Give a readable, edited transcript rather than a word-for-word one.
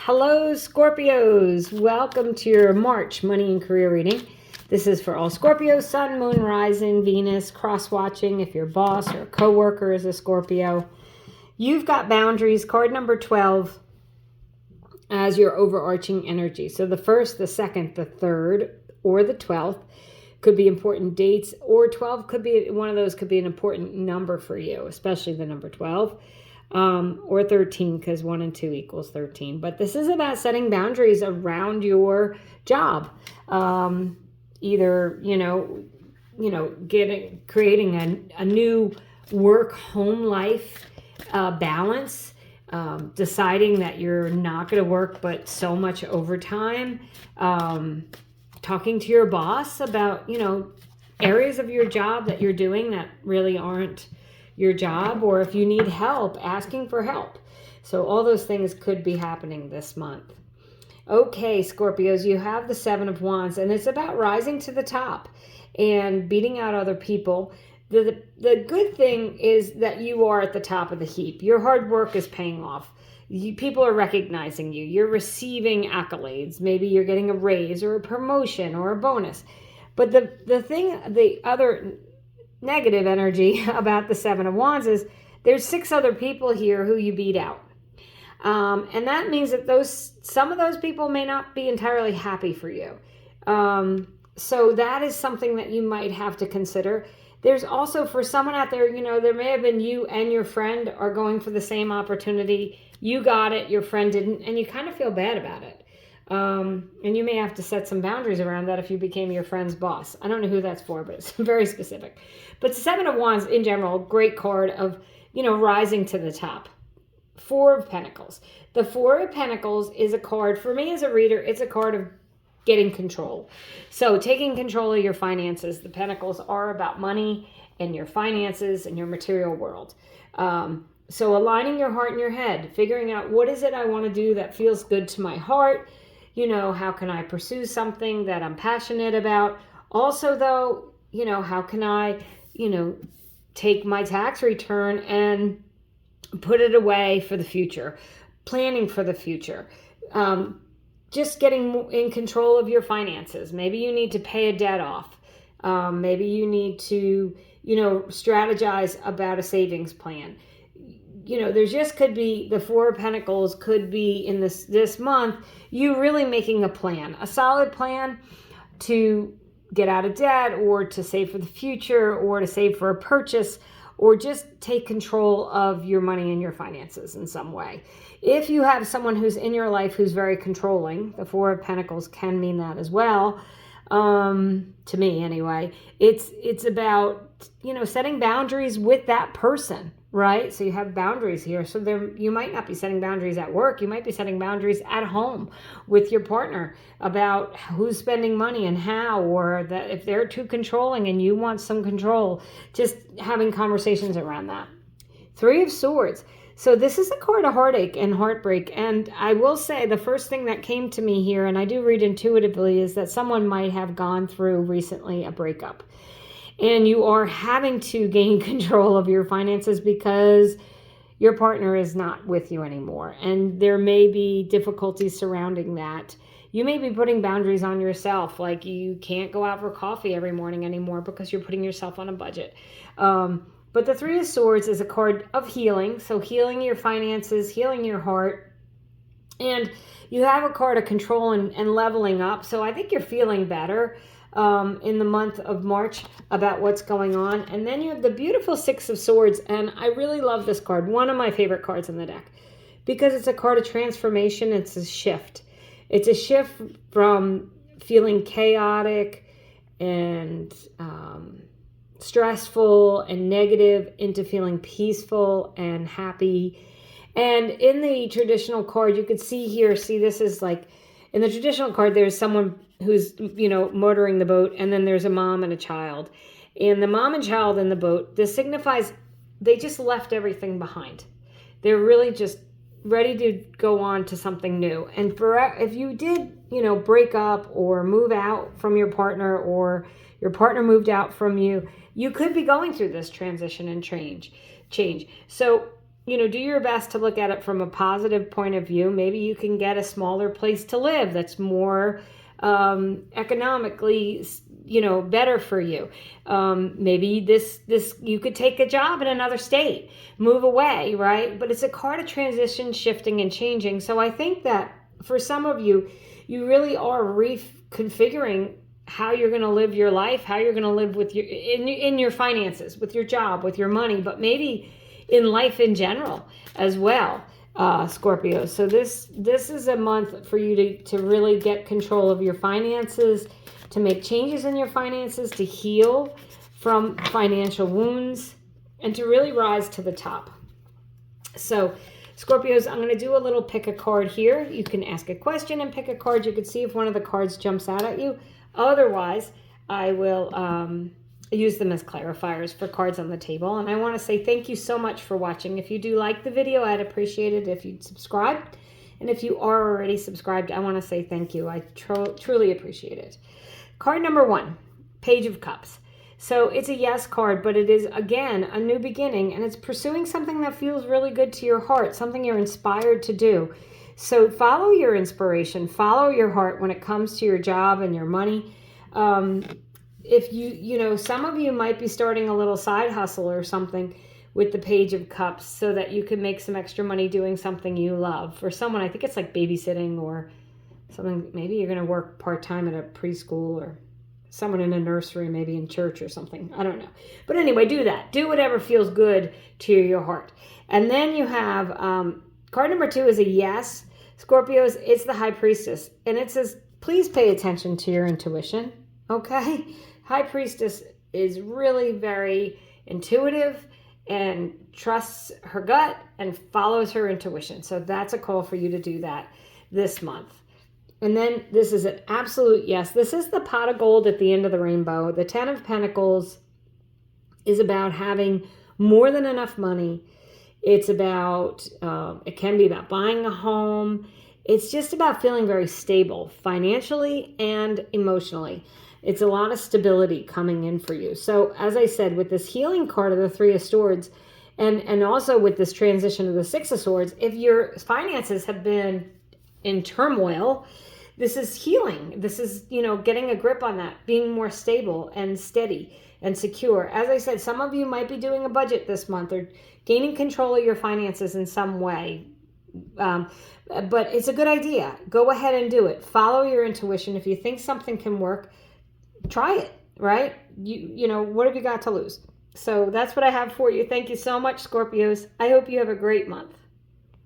Hello, Scorpios. Welcome to your March money and career reading. This is for all Scorpios, Sun, Moon, Rising, Venus, cross-watching. If your boss or coworker is a Scorpio, you've got boundaries. Card number 12 as your overarching energy. So the first, the second, the third, or the 12th could be important dates, or 12 could be one of those, could be an important number for you, especially the number 12. Or 13, because 1 and 2 equals 13. But this is about setting boundaries around your job. Either, creating a new work-home life balance, deciding that you're not going to work but so much overtime, talking to your boss about, areas of your job that you're doing that really aren't your job, or if you need help, asking for help. So all those things could be happening this month. Okay, Scorpios, you have the 7 of Wands, and it's about rising to the top and beating out other people. The good thing is that you are at the top of the heap. Your hard work is paying off. People are recognizing you. You're receiving accolades. Maybe you're getting a raise or a promotion or a bonus. But the other negative energy about the 7 of Wands is there's 6 other people here who you beat out. And that means that some of those people may not be entirely happy for you. So that is something that you might have to consider. There's also, for someone out there, there may have been you and your friend are going for the same opportunity. You got it, your friend didn't, and you kind of feel bad about it. And you may have to set some boundaries around that if you became your friend's boss. I don't know who that's for, but it's very specific. But 7 of Wands in general, great card of, rising to the top. 4 of Pentacles. The 4 of Pentacles is a card, for me as a reader, it's a card of getting control. So taking control of your finances. The Pentacles are about money and your finances and your material world. So aligning your heart and your head, figuring out what is it I want to do that feels good to my heart. How can I pursue something that I'm passionate about? Also, though, how can I, take my tax return and put it away for the future? Planning for the future. Just getting in control of your finances. Maybe you need to pay a debt off. Maybe you need to, strategize about a savings plan. There just could be, the 4 of Pentacles could be in this month, you really making a plan, a solid plan to get out of debt, or to save for the future, or to save for a purchase, or just take control of your money and your finances in some way. If you have someone who's in your life who's very controlling, the 4 of Pentacles can mean that as well. To me anyway, it's about, setting boundaries with that person, right? So you have boundaries here. So you might not be setting boundaries at work. You might be setting boundaries at home with your partner about who's spending money and how, or that if they're too controlling and you want some control, just having conversations around that. 3 of Swords. So this is a card of heartache and heartbreak. And I will say the first thing that came to me here, and I do read intuitively, is that someone might have gone through recently a breakup. And you are having to gain control of your finances because your partner is not with you anymore. And there may be difficulties surrounding that. You may be putting boundaries on yourself, like you can't go out for coffee every morning anymore because you're putting yourself on a budget. But the 3 of Swords is a card of healing. So healing your finances, healing your heart. And you have a card of control and leveling up. So I think you're feeling better in the month of March about what's going on. And then you have the beautiful 6 of Swords. And I really love this card. One of my favorite cards in the deck. Because it's a card of transformation. It's a shift. It's a shift from feeling chaotic and stressful and negative into feeling peaceful and happy. And in the traditional card, you could see this is like, in the traditional card, there's someone who's, motoring the boat, and then there's a mom and a child. And the mom and child in the boat, this signifies they just left everything behind. They're really just ready to go on to something new. And if you did, break up or move out from your partner, or your partner moved out from you, you could be going through this transition and change. So do your best to look at it from a positive point of view. Maybe you can get a smaller place to live that's more economically, better for you. Maybe this you could take a job in another state, move away, right? But it's a card of transition, shifting, and changing. So I think that for some of you, you really are reconfiguring how you're going to live your life, how you're going to live with in your finances, with your job, with your money, but maybe in life in general as well, Scorpio. So this is a month for you to really get control of your finances, to make changes in your finances, to heal from financial wounds, and to really rise to the top. So Scorpios, I'm going to do a little pick a card here. You can ask a question and pick a card. You can see if one of the cards jumps out at you. Otherwise, I will use them as clarifiers for cards on the table. And I want to say thank you so much for watching. If you do like the video, I'd appreciate it if you'd subscribe. And if you are already subscribed, I want to say thank you. I truly appreciate it. Card number 1, Page of Cups. So it's a yes card, but it is, again, a new beginning, and it's pursuing something that feels really good to your heart, something you're inspired to do. So follow your inspiration, follow your heart when it comes to your job and your money. If some of you might be starting a little side hustle or something with the Page of Cups so that you can make some extra money doing something you love. For someone, I think it's like babysitting or something. Maybe you're going to work part-time at a preschool, or someone in a nursery, maybe in church or something. I don't know. But anyway, do that. Do whatever feels good to your heart. And then you have card number 2 is a yes. Scorpios, it's the High Priestess. And it says, please pay attention to your intuition. Okay? High Priestess is really very intuitive and trusts her gut and follows her intuition. So that's a call for you to do that this month. And then this is an absolute yes. This is the pot of gold at the end of the rainbow. The 10 of Pentacles is about having more than enough money. It's about, it can be about buying a home. It's just about feeling very stable financially and emotionally. It's a lot of stability coming in for you. So as I said, with this healing card of the 3 of Swords, and also with this transition of the 6 of Swords, if your finances have been in turmoil, this is healing. This is, getting a grip on that, being more stable and steady and secure. As I said, some of you might be doing a budget this month or gaining control of your finances in some way. But it's a good idea. Go ahead and do it. Follow your intuition. If you think something can work, try it, right? What have you got to lose? So that's what I have for you. Thank you so much, Scorpios. I hope you have a great month.